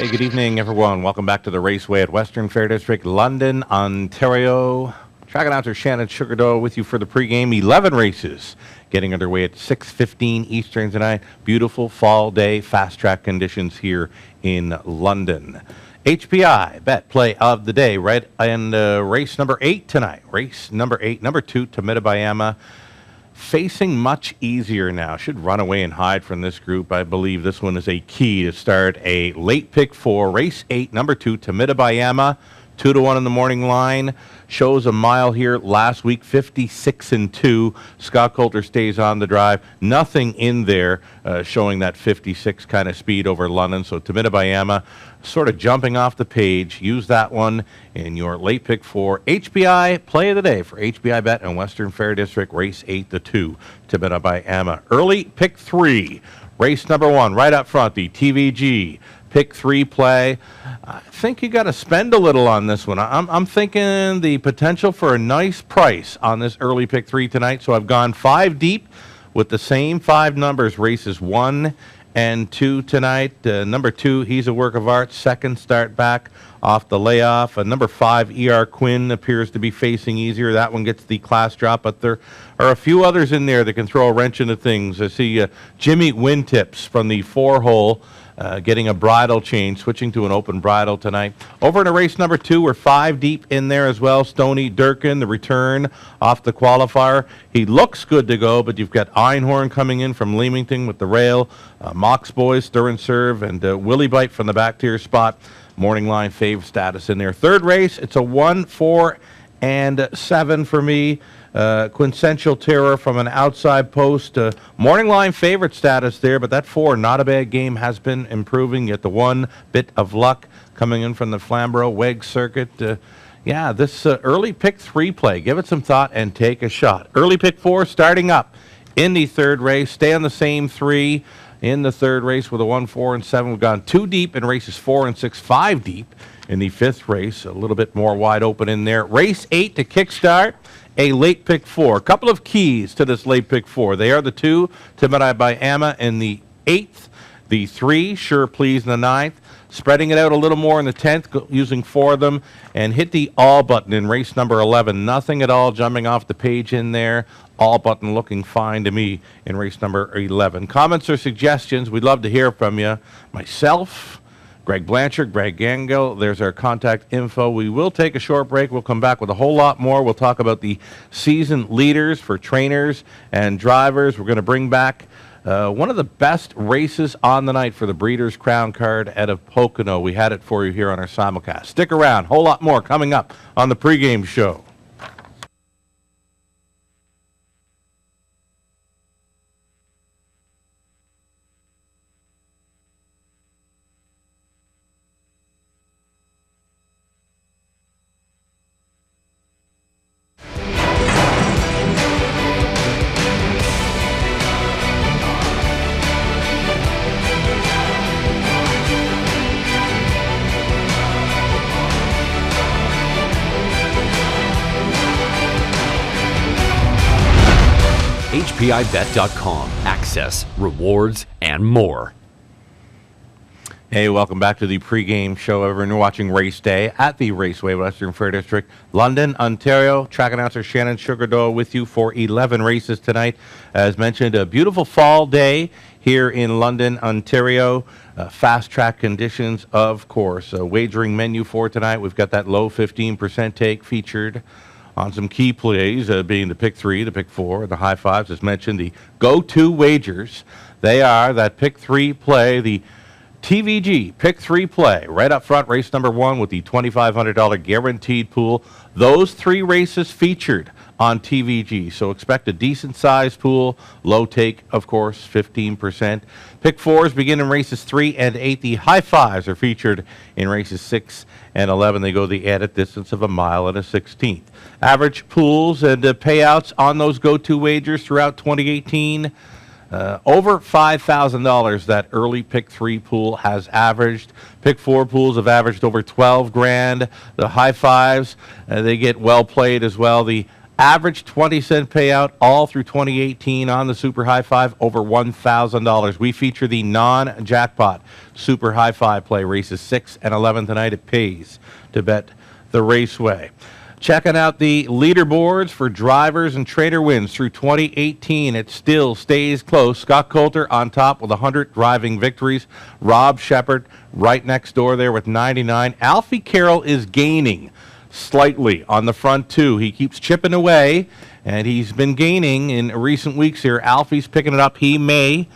Hey, good evening, everyone. Welcome back to the Raceway at Western Fair District, London, Ontario. Track announcer Shannon Doyle with you for the pregame. 11 races getting underway at 6:15 Eastern tonight. Beautiful fall day, fast track conditions here in London. HPI bet play of the day, right? And race number 8 tonight. Race number 8, number 2, Tamida facing much easier now. Should run away and hide from this group. I believe this one is a key to start a late pick 4. Race 8, number 2, Tamida 2-1 in the morning line. Shows a mile here last week, 56-2. Scott Coulter stays on the drive. Nothing in there showing that 56 kind of speed over London. So Tamida sort of jumping off the page. Use that one in your late pick 4. HBI play of the day for HBI bet and Western Fair District, race 8 to 2. Tamida. Early pick 3. Race number 1, right up front, the TVG. Pick 3 play. I think you got to spend a little on this one. I'm thinking the potential for a nice price on this early pick 3 tonight. So I've gone 5 deep with the same 5 numbers, races 1 and 2 tonight. Number 2, he's a work of art. Second start back off the layoff. Number 5, ER Quinn appears to be facing easier. That one gets the class drop, but there are a few others in there that can throw a wrench into things. I see Jimmy Wintips from the 4-hole. Getting a bridle change, switching to an open bridle tonight. Over in a race number 2, we're 5 deep in there as well. Stoney Durkin, the return off the qualifier. He looks good to go, but you've got Einhorn coming in from Leamington with the rail. Mox Boys, Stir and Serve, and Willie Bite from the back tier spot. Morning line fave status in there. Third race, it's a 1, 4, and 7 for me. Quintessential Terror from an outside post. Morning line favorite status there, but that 4, not a bad game, has been improving. Yet the 1 bit of luck coming in from the Flamborough Weg circuit. This early pick 3 play, give it some thought and take a shot. Early pick 4 starting up in the third race. Stay on the same 3 in the third race with a 1, 4, and 7. We've gone 2 deep in races 4 and 6, 5 deep in the 5th race. A little bit more wide open in there. Race 8 to kickstart a late pick 4. A couple of keys to this late pick 4. They are the 2, Tamida in the 8th, the 3, Sure Please in the 9th, spreading it out a little more in the 10th, using 4 of them, and hit the all button in race number 11. Nothing at all jumping off the page in there. All button looking fine to me in race number 11. Comments or suggestions, we'd love to hear from you. Myself, Greg Blanchard, Greg Gangill, there's our contact info. We will take a short break. We'll come back with a whole lot more. We'll talk about the season leaders for trainers and drivers. We're going to bring back one of the best races on the night for the Breeders' Crown card out of Pocono. We had it for you here on our simulcast. Stick around. Whole lot more coming up on the pregame show. HPIBet.com. Access, rewards, and more. Hey, welcome back to the pregame show. Everyone, you're watching Race Day at the Raceway, Western Fair District, London, Ontario. Track announcer Shannon Doyle with you for 11 races tonight. As mentioned, a beautiful fall day here in London, Ontario. Fast track conditions, of course. Wagering menu for tonight. We've got that low 15% take featured on some key plays, being the pick 3, the pick 4, and the high 5s. As mentioned, the go-to wagers. They are that pick 3 play, the TVG pick 3 play, right up front, race number 1 with the $2,500 guaranteed pool. Those 3 races featured on TVG, so expect a decent size pool. Low take, of course, 15%. Pick 4s begin in races 3 and 8. The high 5s are featured in races 6 and 11. They go the added distance of a mile and a 16th. Average pools and payouts on those go-to wagers throughout 2018. Over $5,000 that early pick 3 pool has averaged. Pick 4 pools have averaged over $12,000. The high 5s, they get well played as well. The Average 20-cent payout all through 2018 on the Super High Five, over $1,000. We feature the non-jackpot Super High Five play, races 6 and 11 tonight. It pays to bet the Raceway. Checking out the leaderboards for drivers and trainer wins through 2018. It still stays close. Scott Coulter on top with 100 driving victories. Rob Shepard right next door there with 99. Alfie Carroll is gaining slightly on the front two. He keeps chipping away, and he's been gaining in recent weeks here. Alfie's picking it up. He may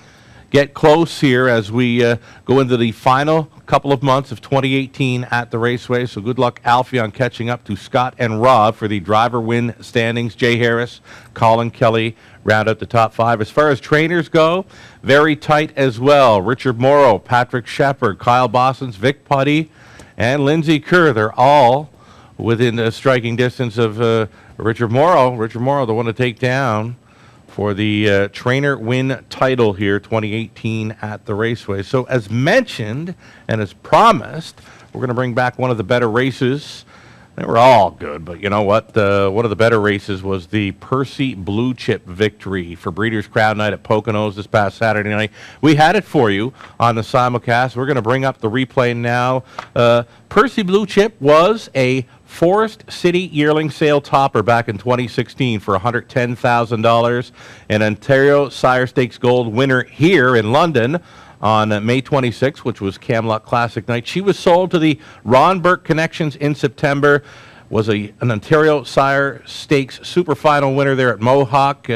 get close here as we go into the final couple of months of 2018 at the Raceway. So good luck, Alfie, on catching up to Scott and Rob for the driver win standings. Jay Harris, Colin Kelly round out the top 5. As far as trainers go, very tight as well. Richard Morrow, Patrick Shepard, Kyle Bossons, Vic Putty, and Lindsay Kerr. They're all within a striking distance of Richard Morrow. Richard Morrow, the one to take down for the trainer win title here, 2018 at the Raceway. So as mentioned and as promised, we're going to bring back one of the better races. They were all good, but you know what? One of the better races was the Percy Blue Chip victory for Breeders' Crown Night at Poconos this past Saturday night. We had it for you on the simulcast. We're going to bring up the replay now. Percy Blue Chip was a Forest City yearling sale topper back in 2016 for $110,000. An Ontario Sire Stakes Gold winner here in London on May 26th, which was Camelot Classic night. She was sold to the Ron Burke Connections in September, was an Ontario Sire Stakes Super Final winner there at Mohawk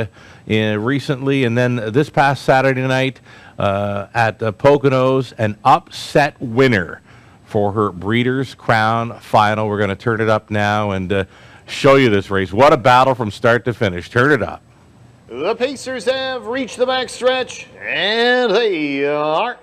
recently, and then this past Saturday night at Poconos, an upset winner for her Breeders' Crown Final. We're going to turn it up now and show you this race. What a battle from start to finish. Turn it up. The Pacers have reached the backstretch, and they are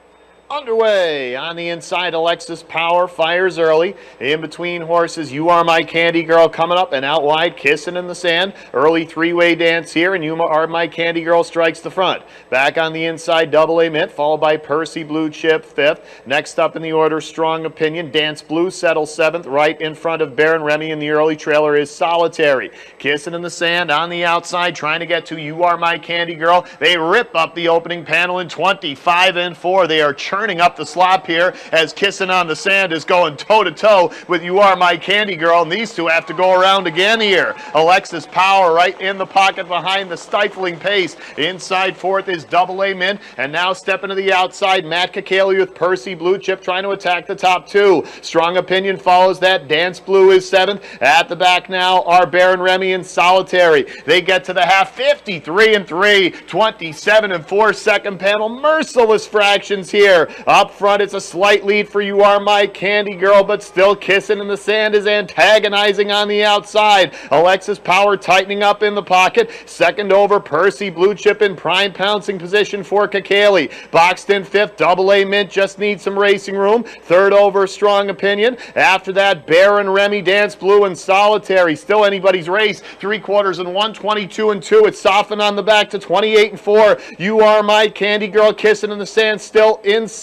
underway. On the inside, Alexis Power fires early. In between horses, You Are My Candy Girl coming up, and out wide, Kissing in the Sand. Early three-way dance here, and You Are My Candy Girl strikes the front. Back on the inside, Double A Mint, followed by Percy Blue Chip, 5th. Next up in the order, Strong Opinion. Dance Blue settles 7th. Right in front of Baron Remy in the early trailer is Solitary. Kissing in the Sand on the outside, trying to get to You Are My Candy Girl. They rip up the opening panel in 25 and 4. They are churning up the slop here as Kissing on the Sand is going toe-to-toe with You Are My Candy Girl, and these two have to go around again here. Alexis Power right in the pocket behind the stifling pace. Inside 4th is Double A Mint, and now stepping to the outside, Matt Kakaley with Percy Blue Chip trying to attack the top 2. Strong Opinion follows that. Dance Blue is 7th. At the back now are Baron Remy and Solitary. They get to the half, 53 and 3, 27 and 4 second panel. Merciless fractions here. Up front, it's a slight lead for You Are My Candy Girl, but still Kissing in the Sand is antagonizing on the outside. Alexis Power tightening up in the pocket. Second over, Percy Blue Chip in prime pouncing position for Kakaley. Boxed in 5th, Double A Mint just needs some racing room. Third over, Strong Opinion. After that, Baron Remy, Dance Blue, and Solitary. Still anybody's race. 3/4 and 1, 22 and 2. It's softened on the back to 28 and 4. You Are My Candy Girl, Kissing in the Sand, still inseparable.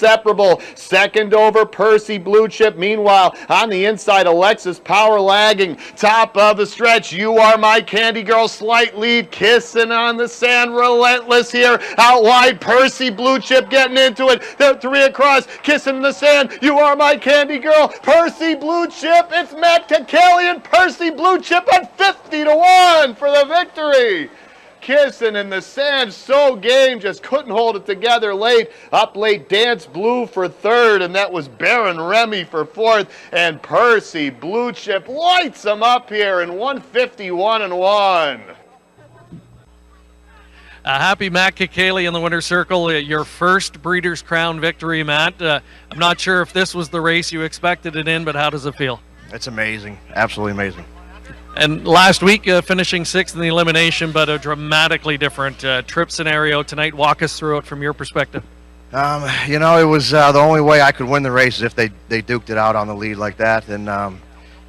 Second over, Percy Blue Chip. Meanwhile, on the inside, Alexis Power lagging. Top of the stretch, You Are My Candy Girl, slight lead. Kissing on the Sand, relentless here. Out wide, Percy Blue Chip getting into it. They're 3 across, Kissing in the Sand. You Are My Candy Girl, Percy Blue Chip. It's Matt Kakaley and Percy Blue Chip at 50 to 1 for the victory. Kissing in the Sand, so game, just couldn't hold it together late. Up late, Dance Blue for 3rd, and that was Baron Remy for 4th, and Percy Blue Chip lights them up here in 151 and 1. Happy Matt Kakaley in the winner's circle. Your first Breeders' Crown victory, Matt. I'm not sure if this was the race you expected it in, but how does it feel? It's amazing, absolutely amazing. And last week, finishing 6th in the elimination, but a dramatically different trip scenario tonight. Walk us through it from your perspective. You know, it was the only way I could win the race is if they duked it out on the lead like that. And,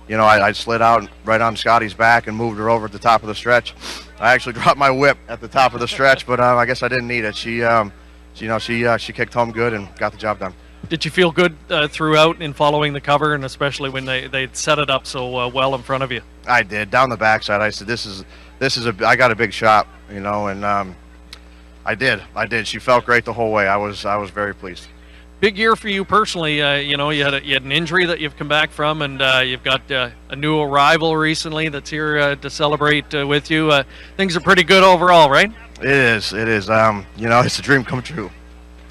you know, I slid out right on Scotty's back and moved her over at the top of the stretch. I actually dropped my whip at the top of the stretch, but I guess I didn't need it. She kicked home good and got the job done. Did you feel good throughout in following the cover, and especially when they set it up so well in front of you? I did. Down the backside, I said, this is I got a big shot, you know, and I did. She felt great the whole way. I was very pleased. Big year for you personally. You know, you had an injury that you've come back from, and you've got a new arrival recently that's here to celebrate with you. Things are pretty good overall, right? It is. You know, it's a dream come true.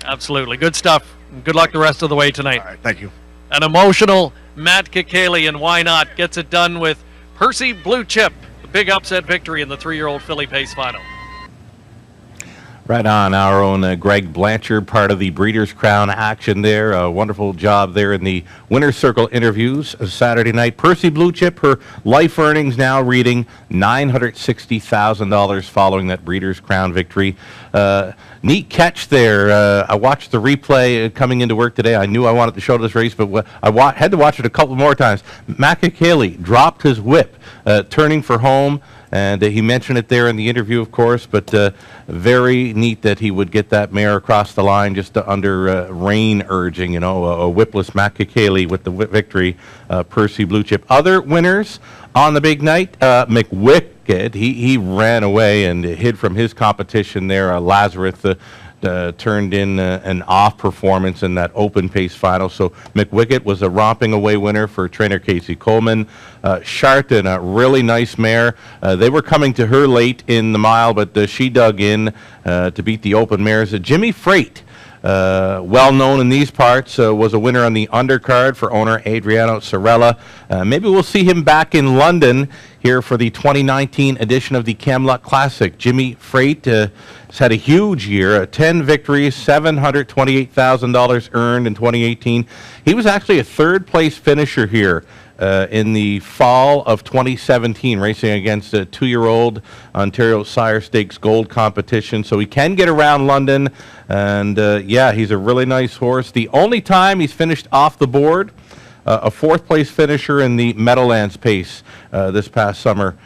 Absolutely. Good stuff. Good luck the rest of the way tonight. All right, thank you. An emotional Matt Kikali, and why not, gets it done with Percy Blue Chip. A big upset victory in the 3-year-old filly pace final. Right on, our own Greg Blanchard, part of the Breeders' Crown action there. A wonderful job there in the Winner's Circle interviews Saturday night. Percy Blue Chip, her life earnings now reading $960,000 following that Breeders' Crown victory. Neat catch there. I watched the replay coming into work today. I knew I wanted to show this race, but I had to watch it a couple more times. Makakeli dropped his whip, turning for home. And he mentioned it there in the interview, of course, but very neat that he would get that mare across the line just under rain urging, you know, a whipless Makakeli with the victory, Percy Blue Chip. Other winners on the big night, McWicked, he ran away and hid from his competition there. Lazarus turned in an off performance in that open pace final. So McWicked was a romping away winner for trainer Casey Coleman. Sharton, a really nice mare. They were coming to her late in the mile, but she dug in to beat the open mares. Jimmy Freight, well known in these parts, was a winner on the undercard for owner Adriano Sorella. Maybe we'll see him back in London here for the 2019 edition of the Camelot Classic. Jimmy Freight has had a huge year, 10 victories, $728,000 earned in 2018. He was actually a third-place finisher here in the fall of 2017, racing against a 2-year-old Ontario Sire Stakes Gold competition. So he can get around London, and yeah, he's a really nice horse. The only time he's finished off the board, a fourth-place finisher in the Meadowlands Pace this past summer.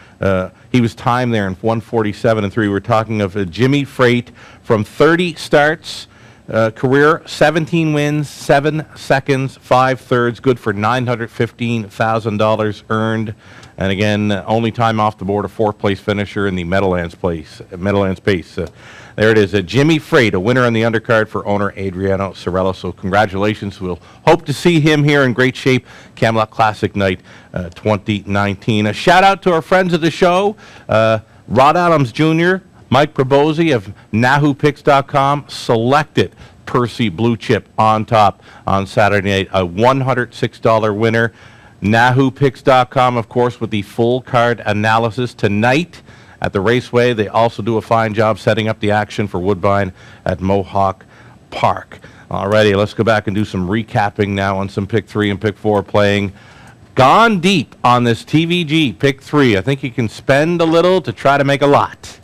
He was timed there in 1:47.3. We're talking of Jimmy Freight from 30 starts. Career, 17 wins, 7 seconds, 5 thirds, good for $915,000 earned. And again, only time off the board, a fourth-place finisher in the Meadowlands Pace. There it is, Jimmy Freight, a winner on the undercard for owner Adriano Sorella. So congratulations. We'll hope to see him here in great shape, Camelot Classic Night 2019. A shout-out to our friends of the show, Rod Adams Jr., Mike Probozzi of NahooPicks.com selected Percy Blue Chip on top on Saturday night, a $106 winner. NahooPicks.com, of course, with the full card analysis tonight at the Raceway. They also do a fine job setting up the action for Woodbine at Mohawk Park. Alrighty, let's go back and do some recapping now on some Pick 3 and Pick 4 playing. Gone deep on this TVG Pick 3. I think you can spend a little to try to make a lot.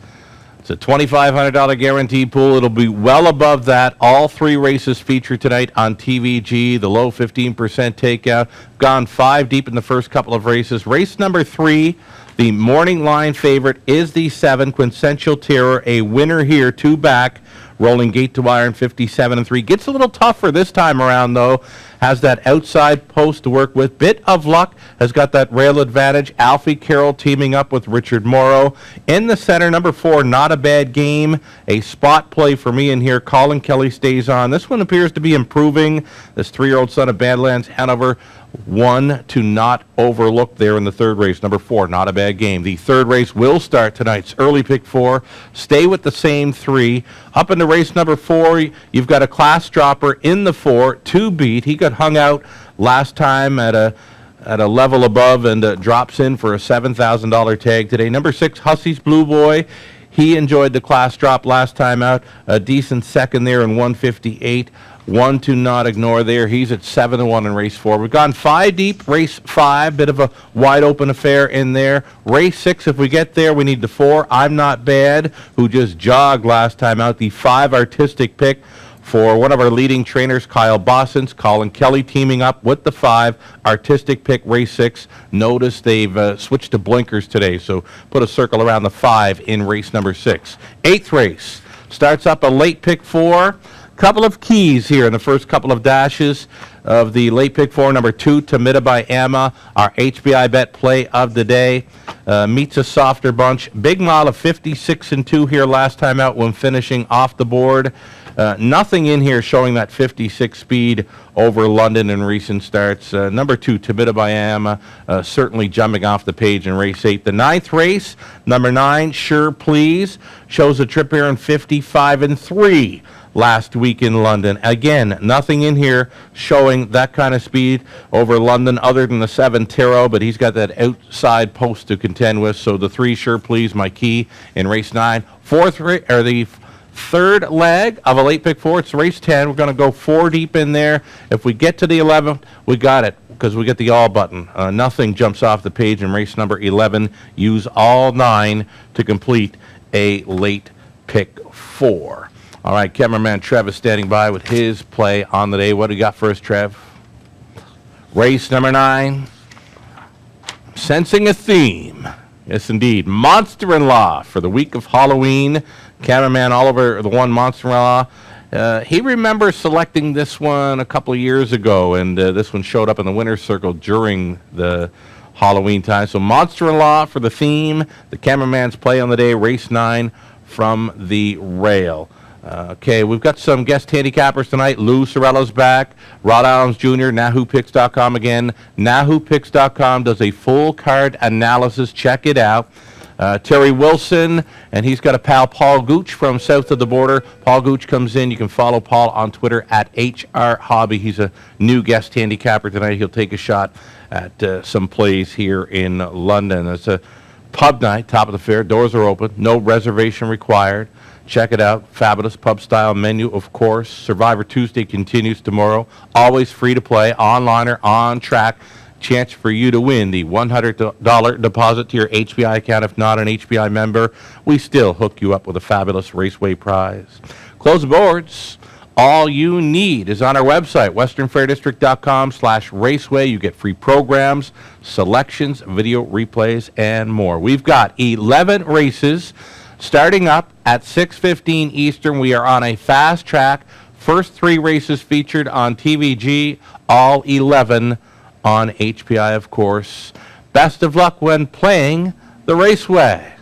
It's a $2,500 guaranteed pool. It'll be well above that. All 3 races featured tonight on TVG. The low 15% takeout. Gone 5 deep in the first couple of races. Race number 3, the morning line favorite is the 7, Quintessential Terror. A winner here, 2 back. Rolling gate to iron, 57-3. Gets a little tougher this time around, though. Has that outside post to work with. Bit of luck. Has got that rail advantage. Alfie Carroll teaming up with Richard Morrow. In the center, number 4, Not a Bad Game. A spot play for me in here. Colin Kelly stays on. This one appears to be improving. This 3-year-old son of Badlands, Hanover. One to not overlook there in the third race. Number 4, Not a Bad Game. The third race will start tonight. It's early Pick 4. Stay with the same 3. Up into race number 4, you've got a class dropper in the 4 to beat. He got hung out last time at a level above and drops in for a $7,000 tag today. Number 6, Hussey's Blue Boy. He enjoyed the class drop last time out. A decent second there in 158. One to not ignore there. He's at 7-1 in race 4. We've gone 5 deep. Race 5, bit of a wide open affair in there. Race 6, if we get there, we need the 4, I'm Not Bad, who just jogged last time out. The 5 artistic pick for one of our leading trainers, Kyle Bossens. Colin Kelly teaming up with the 5 artistic pick, race 6. Notice they've switched to blinkers today, so put a circle around the 5 in race number 6. 8th race starts up a late Pick 4. Couple of keys here in the first couple of dashes. of the late pick 4, number 2, Tamida by Amma, our HBI bet play of the day. Meets a softer bunch. Big mile of 56-2 here last time out when finishing off the board. Nothing in here showing that 56 speed over London in recent starts. Number 2, Tamida by Amma, certainly jumping off the page in race 8. The 9th race, number 9, Sure Please, shows a trip here in 55-3 last week in London. Again, nothing in here showing that kind of speed over London other than the 7 Tiro, but he's got that outside post to contend with. So the 3 Sure Please, my key in race 9. The third leg of a late pick 4, it's race 10. We're going to go 4 deep in there. If we get to the 11th, we got it because we get the all button. Nothing jumps off the page in race number 11. Use all 9 to complete a late pick 4. All right, cameraman Trev is standing by with his play on the day. What do you got for us, Trev? Race number 9. Sensing a theme. Yes, indeed. Monster-in-Law for the week of Halloween. Cameraman Oliver, the one Monster-in-Law. He remembers selecting this one a couple of years ago, and this one showed up in the winner's circle during the Halloween time. So Monster-in-Law for the theme. The cameraman's play on the day, race 9 from the rail. Okay, we've got some guest handicappers tonight. Lou Sorello's back. Rod Adams Jr., NahooPicks.com again. NahooPicks.com does a full card analysis. Check it out. Terry Wilson, and he's got a pal, Paul Gooch, from south of the border. Paul Gooch comes in. You can follow Paul on Twitter at HR Hobby. He's a new guest handicapper tonight. He'll take a shot at some plays here in London. It's a pub night, top of the fair. Doors are open. No reservation required. Check it out. Fabulous pub-style menu, of course. Survivor Tuesday continues tomorrow. Always free to play, online or on track. Chance for you to win the $100 deposit to your HBI account. If not an HBI member, we still hook you up with a fabulous Raceway prize. Close the boards. All you need is on our website, westernfairdistrict.com/raceway. You get free programs, selections, video replays, and more. We've got 11 races starting up at 6:15 Eastern. We are on a fast track. First 3 races featured on TVG, all 11 on HPI, of course. Best of luck when playing the Raceway.